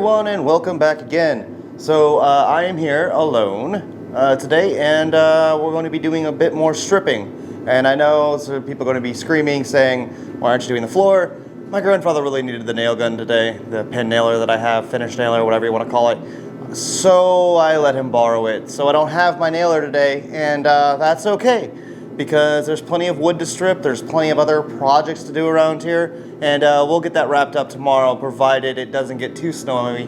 everyone, and welcome back again. So I am here alone today, and we're going to be doing a bit more stripping. And I know some people are going to be screaming, saying, why aren't you doing the floor? My grandfather really needed the nail gun today, the pen nailer that I have, finish nailer, whatever you want to call it. So I let him borrow it. So I don't have my nailer today, and that's okay, because there's plenty of wood to strip, there's plenty of other projects to do around here, and we'll get that wrapped up tomorrow, provided it doesn't get too snowy.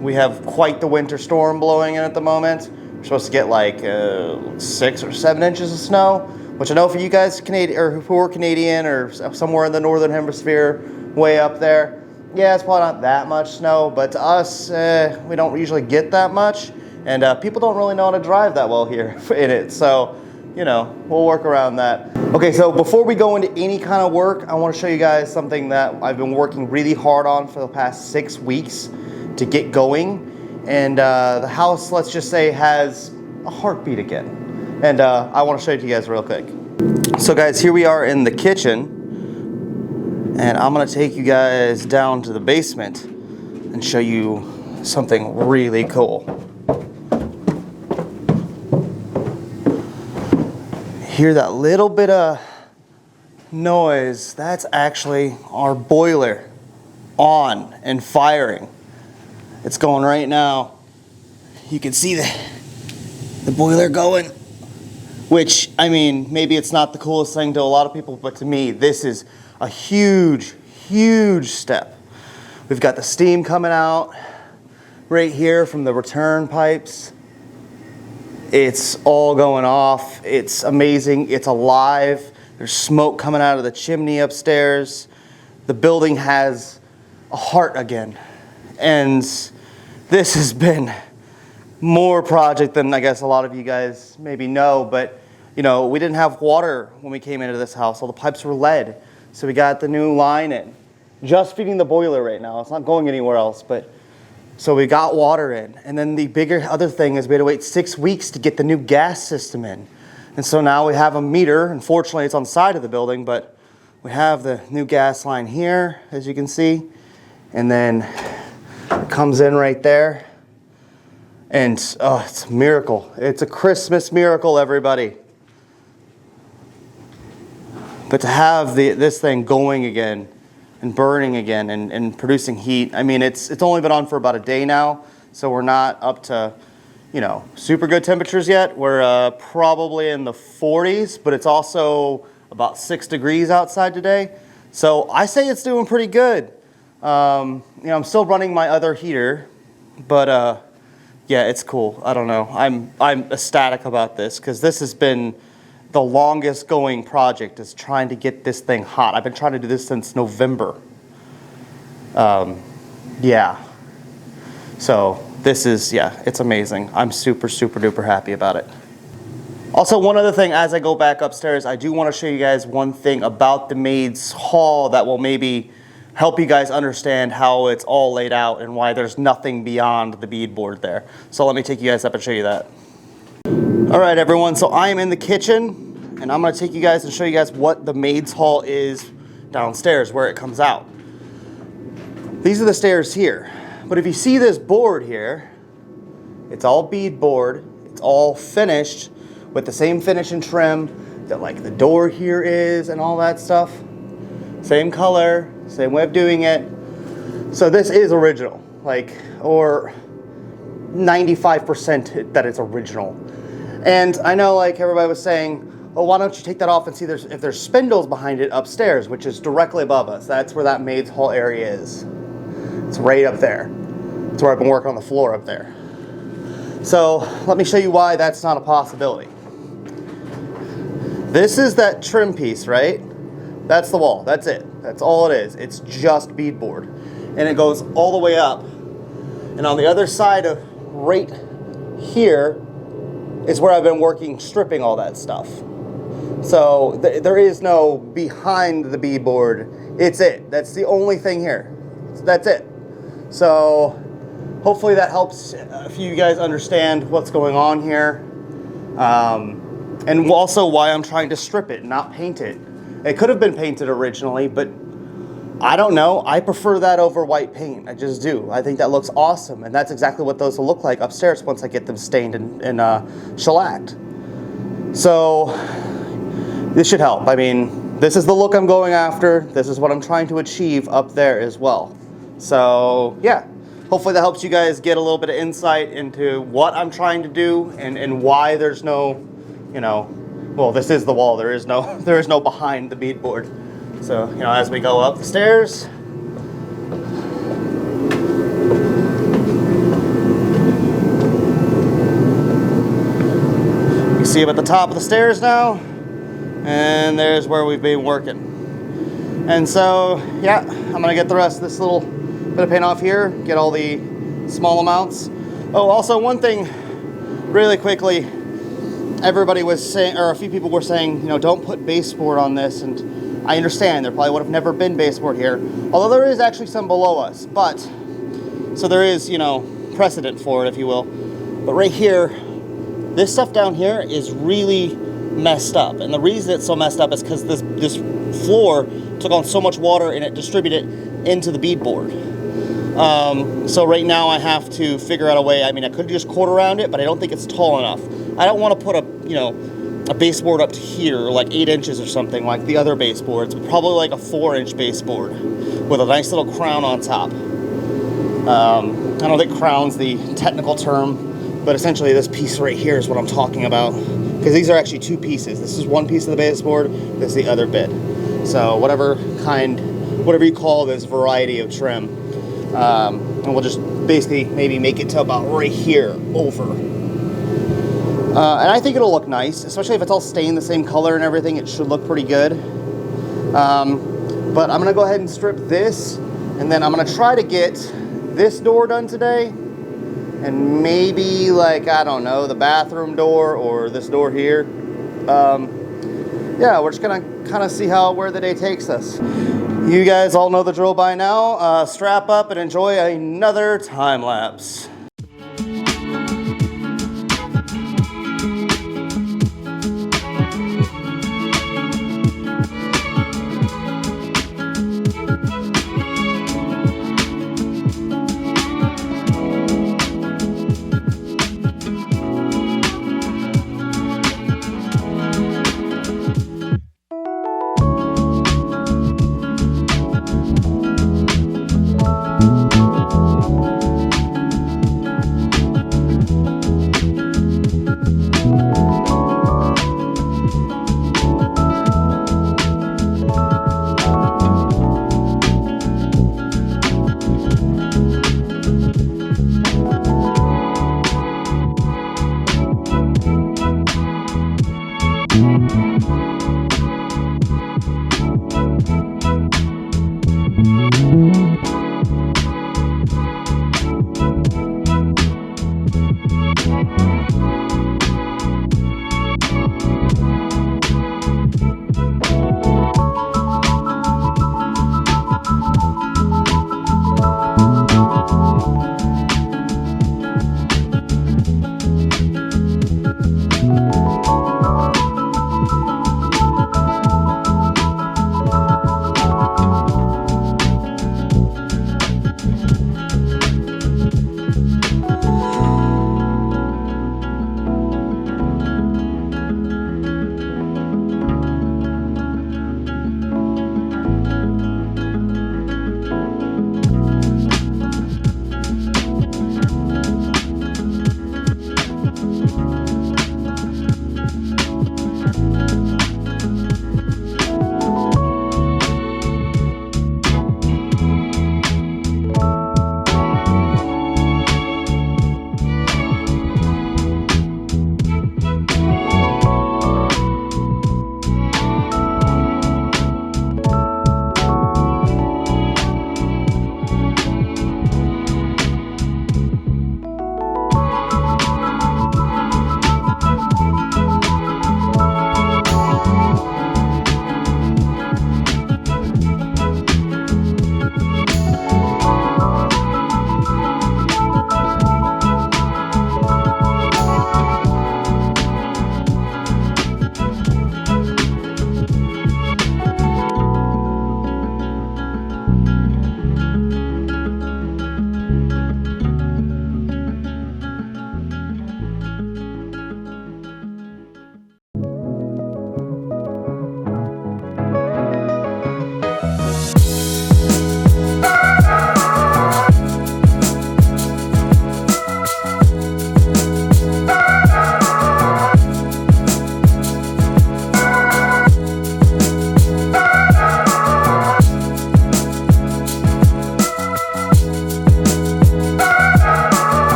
We have quite the winter storm blowing in at the moment. We're supposed to get like 6 or 7 inches of snow, which I know for you guys Canadian, or who are Canadian or somewhere in the northern hemisphere, way up there, yeah, it's probably not that much snow, but to us, we don't usually get that much, and people don't really know how to drive that well here in it, so, you know, we'll work around that. Okay, so before we go into any kind of work, I want to show you guys something that I've been working really hard on for the past 6 weeks to get going, and the house, let's just say, has a heartbeat again, and I want to show it to you guys real quick. So guys, here we are in the kitchen, and I'm going to take you guys down to the basement and show you something really cool. Hear that little bit of noise? That's actually our boiler on and firing. It's going right now. You can see the boiler going, which, I mean, maybe it's not the coolest thing to a lot of people, but to me, this is a huge, huge step. We've got the steam coming out right here from the return pipes. It's all going off. It's amazing. It's alive. There's smoke coming out of the chimney upstairs. The building has a heart again. And this has been more project than I guess a lot of you guys maybe know, but you know, we didn't have water when we came into this house. All the pipes were lead. So we got the new line in. Just feeding the boiler right now. It's not going anywhere else, but so we got water in. And then the bigger other thing is we had to wait 6 weeks to get the new gas system in. And so now we have a meter. Unfortunately, it's on the side of the building, but we have the new gas line here, as you can see. And then it comes in right there. And oh, it's a miracle. It's a Christmas miracle, everybody. But to have this thing going again and burning again and producing heat, I mean, it's only been on for about a day now, so we're not up to, you know, super good temperatures yet. We're probably in the 40s, but it's also about 6 degrees outside today. So I say it's doing pretty good. You know, I'm still running my other heater, but yeah, it's cool. I don't know. I'm ecstatic about this because this has been the longest going project, is trying to get this thing hot. I've been trying to do this since November. Yeah. So this is, yeah, it's amazing. I'm super, super duper happy about it. Also, one other thing, as I go back upstairs, I do want to show you guys one thing about the maids hall that will maybe help you guys understand how it's all laid out and why there's nothing beyond the beadboard there. So let me take you guys up and show you that. All right, everyone, so I am in the kitchen, and I'm going to take you guys and show you guys what the maids hall is downstairs, where it comes out. These are the stairs here, but if you see this board here, it's all beadboard. It's all finished with the same finish and trim that like the door here is and all that stuff. Same color, same way of doing it. So this is original, like, or 95% that it's original. And I know, like, everybody was saying, oh, why don't you take that off and see if there's spindles behind it upstairs, which is directly above us. That's where that maid's hall area is. It's right up there. It's where I've been working on the floor up there. So let me show you why that's not a possibility. This is that trim piece, right? That's the wall. That's it. That's all it is. It's just beadboard. And it goes all the way up. And on the other side of right here is where I've been working, stripping all that stuff. So there is no behind the beadboard. It's it. That's the only thing here. That's it. So hopefully that helps if you guys understand what's going on here. And also why I'm trying to strip it, not paint it. It could have been painted originally, but I don't know. I prefer that over white paint. I just do. I think that looks awesome, and that's exactly what those will look like upstairs once I get them stained and shellacked. So this should help. I mean, this is the look I'm going after. This is what I'm trying to achieve up there as well. So yeah, hopefully that helps you guys get a little bit of insight into what I'm trying to do and why there's no, you know, well, this is the wall. There is no behind the beadboard. So, you know, as we go up the stairs, you see him at the top of the stairs now, and there's where we've been working. And so, yeah, I'm gonna get the rest of this little bit of paint off here, get all the small amounts. Oh, also one thing, really quickly, everybody was saying, or a few people were saying, you know, don't put baseboard on this, and I understand there probably would have never been baseboard here, although there is actually some below us, but, so there is, you know, precedent for it, if you will. But right here, this stuff down here is really messed up, and the reason it's so messed up is because this floor took on so much water and it distributed into the beadboard. So right now I have to figure out a way. I mean, I could just cord around it, but I don't think it's tall enough. I don't want to put a baseboard up to here, like 8 inches or something like the other baseboards, but probably like a 4-inch baseboard with a nice little crown on top. I don't think crown's the technical term, but essentially this piece right here is what I'm talking about, because these are actually 2 pieces. This is one piece of the baseboard, this is the other bit. So whatever you call this variety of trim, and we'll just basically maybe make it to about right here over. And I think it'll look nice, especially if it's all stained the same color and everything. It should look pretty good. But I'm gonna go ahead and strip this, and then I'm gonna try to get this door done today, and maybe, like, I don't know, the bathroom door or this door here. Yeah, we're just gonna kind of see where the day takes us. You guys all know the drill by now. Strap up and enjoy another time lapse.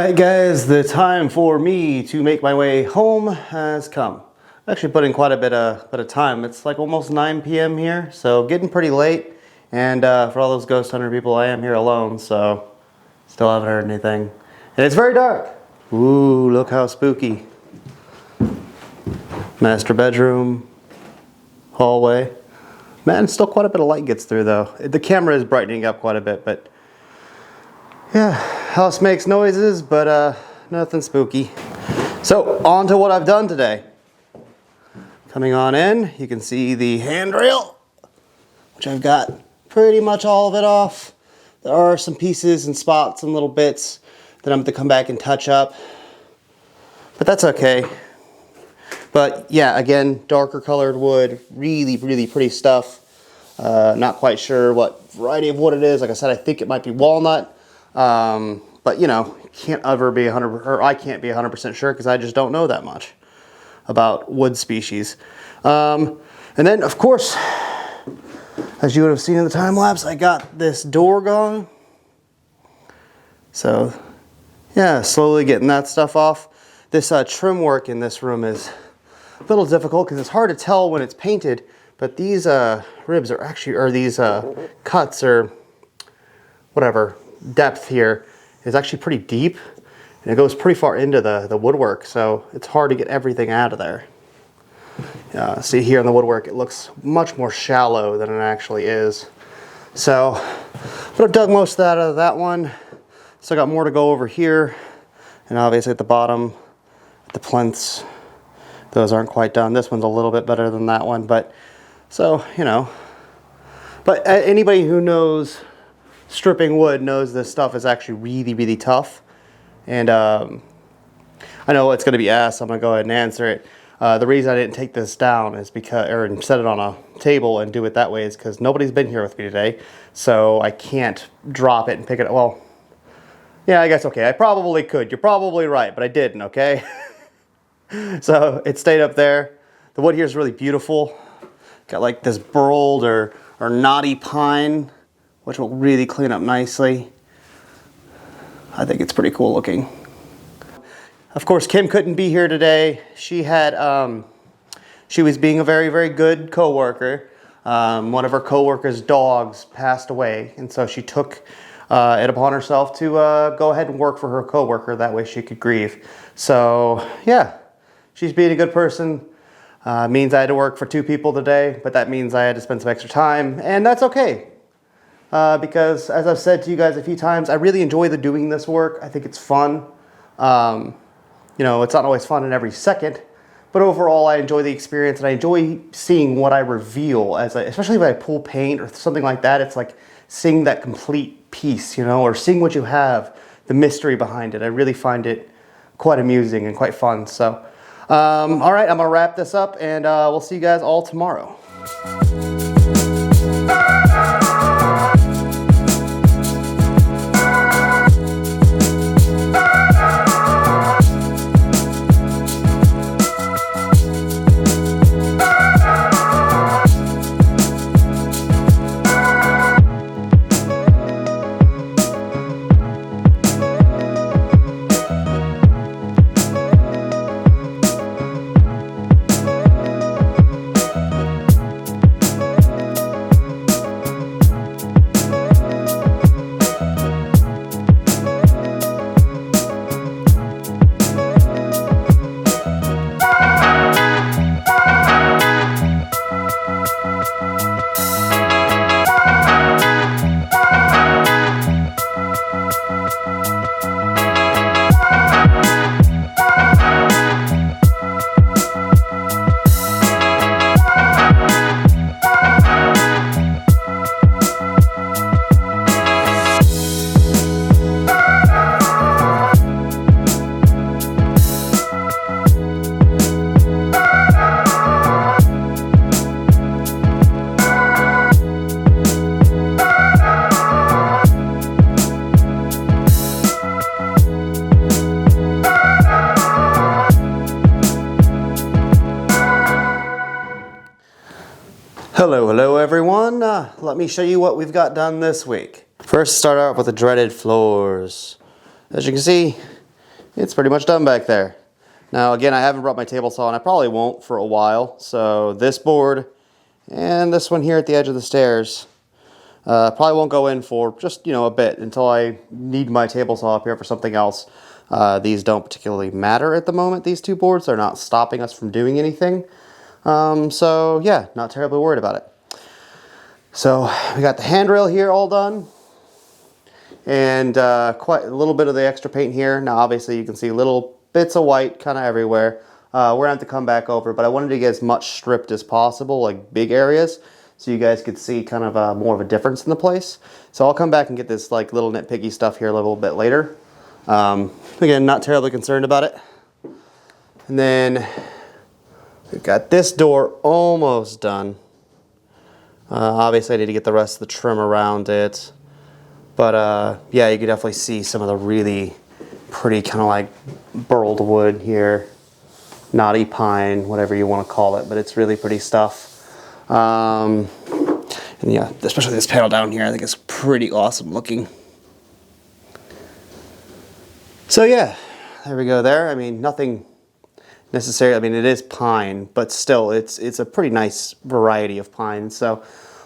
Alright guys, the time for me to make my way home has come. I actually put in quite a bit of time. It's like almost 9 p.m. here, so getting pretty late. And for all those ghost hunter people, I am here alone, so still haven't heard anything. And it's very dark. Ooh, look how spooky. Master bedroom, hallway. Man, still quite a bit of light gets through though. The camera is brightening up quite a bit, but yeah, house makes noises, but nothing spooky. So, on to what I've done today. Coming on in, you can see the handrail, which I've got pretty much all of it off. There are some pieces and spots and little bits that I'm going to come back and touch up, but that's okay. But yeah, again, darker colored wood, really, really pretty stuff. Not quite sure what variety of wood it is. Like I said, I think it might be walnut. But you know, can't ever be 100%, or I can't be 100% sure because I just don't know that much about wood species. And then of course, as you would have seen in the time lapse, I got this door going. So yeah, slowly getting that stuff off. This trim work in this room is a little difficult because it's hard to tell when it's painted, but these ribs are actually, or these cuts or whatever, depth here is actually pretty deep, and it goes pretty far into the woodwork, so it's hard to get everything out of there. See here in the woodwork, it looks much more shallow than it actually is. So, but I've dug most of that out of that one. Still got more to go over here, and obviously at the bottom, the plinths, those aren't quite done. This one's a little bit better than that one, but so, you know. But anybody who knows stripping wood knows this stuff is actually really, really tough. And I know it's going to be asked, I'm going to go ahead and answer it. The reason I didn't take this down is because, or set it on a table and do it that way, is because nobody's been here with me today. So I can't drop it and pick it up. Well, yeah, I guess, okay, I probably could. You're probably right, but I didn't, okay? So it stayed up there. The wood here is really beautiful. Got like this burled or knotty pine, which will really clean up nicely. I think it's pretty cool looking. Of course, Kim couldn't be here today. She had, she was being a very, very good coworker. One of her coworkers' dogs passed away, and so she took it upon herself to go ahead and work for her coworker. That way she could grieve. So yeah, she's being a good person. Means I had to work for 2 people today, but that means I had to spend some extra time, and that's okay. Because as I've said to you guys a few times, I really enjoy doing this work. I think it's fun. You know, it's not always fun in every second, but overall I enjoy the experience, and I enjoy seeing what I reveal, especially if I pull paint or something like that. It's like seeing that complete piece, you know, or seeing what you have, the mystery behind it. I really find it quite amusing and quite fun. So, all right, I'm gonna wrap this up, and we'll see you guys all tomorrow. Hello everyone. Let me show you what we've got done this week. First, start out with the dreaded floors. As you can see, it's pretty much done back there. Now again, I haven't brought my table saw and I probably won't for a while. So this board and this one here at the edge of the stairs probably won't go in for just, a bit until I need my table saw up here for something else. These don't particularly matter at the moment, these two boards. They're not stopping us from doing anything. So yeah, not terribly worried about it. So we got the handrail here all done. And quite a little bit of the extra paint here. Now obviously you can see little bits of white kind of everywhere. We're gonna have to come back over, but I wanted to get as much stripped as possible, like big areas, so you guys could see kind of more of a difference in the place. So I'll come back and get this like little nitpicky stuff here a little bit later. Again, not terribly concerned about it. And then we've got this door almost done. Obviously I need to get the rest of the trim around it. But yeah, you can definitely see some of the really pretty kind of like burled wood here. Knotty pine, whatever you want to call it, but it's really pretty stuff. And yeah, especially this panel down here, I think it's pretty awesome looking. So yeah, there we go there. I mean, nothing necessarily, I mean, it is pine, but still it's a pretty nice variety of pine. So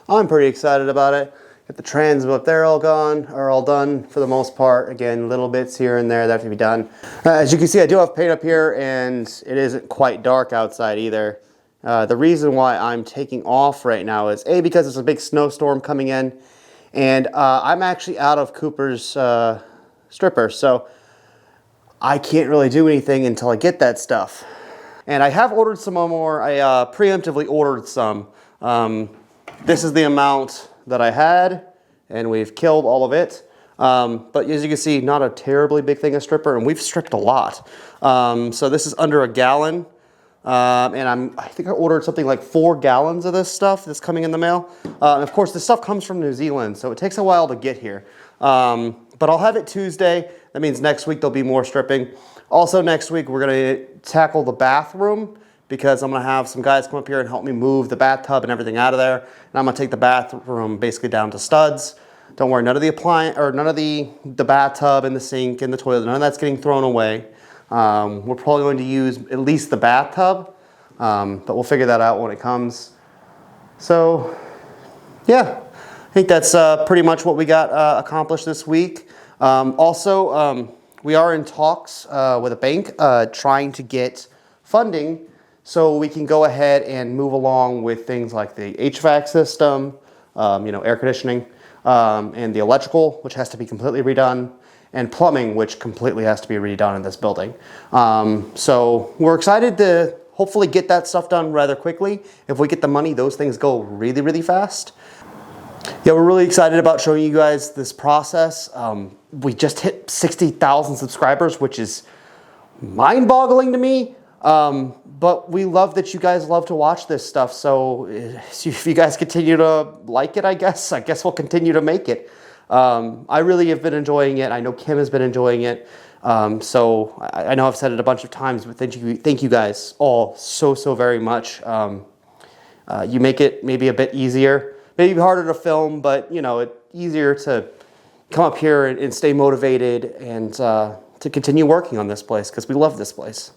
I'm pretty excited about it. Got the trans up there all gone, or all done for the most part. Again, little bits here and there that have to be done. As you can see, I do have paint up here and it isn't quite dark outside either. The reason why I'm taking off right now is A, because it's a big snowstorm coming in, and I'm actually out of Cooper's stripper, so I can't really do anything until I get that stuff. And I have ordered some more. I preemptively ordered some. This is the amount that I had, and we've killed all of it. But as you can see, not a terribly big thing of stripper, and we've stripped a lot. So this is under a gallon, and I think I ordered something like 4 gallons of this stuff that's coming in the mail. Of course, this stuff comes from New Zealand, so it takes a while to get here. But I'll have it Tuesday. That means next week there'll be more stripping. Also next week we're gonna tackle the bathroom, because I'm gonna have some guys come up here and help me move the bathtub and everything out of there. And I'm gonna take the bathroom basically down to studs. Don't worry, none of the appliance, or none of the bathtub and the sink and the toilet, none of that's getting thrown away. We're probably going to use at least the bathtub, but we'll figure that out when it comes. So yeah, I think that's pretty much what we got accomplished this week. Also, we are in talks with a bank trying to get funding so we can go ahead and move along with things like the HVAC system, air conditioning, and the electrical, which has to be completely redone, and plumbing, which completely has to be redone in this building. So we're excited to hopefully get that stuff done rather quickly. If we get the money, those things go really, really fast. Yeah, we're really excited about showing you guys this process. We just hit 60,000 subscribers, which is mind-boggling to me. But we love that you guys love to watch this stuff. So if you guys continue to like it, I guess we'll continue to make it. I really have been enjoying it. I know Kim has been enjoying it. So I know I've said it a bunch of times, but thank you guys all so very much. You make it maybe a bit easier, maybe harder to film, but it's easier to come up here and stay motivated and to continue working on this place, because we love this place.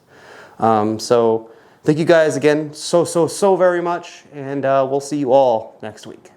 So thank you guys again so very much, and we'll see you all next week.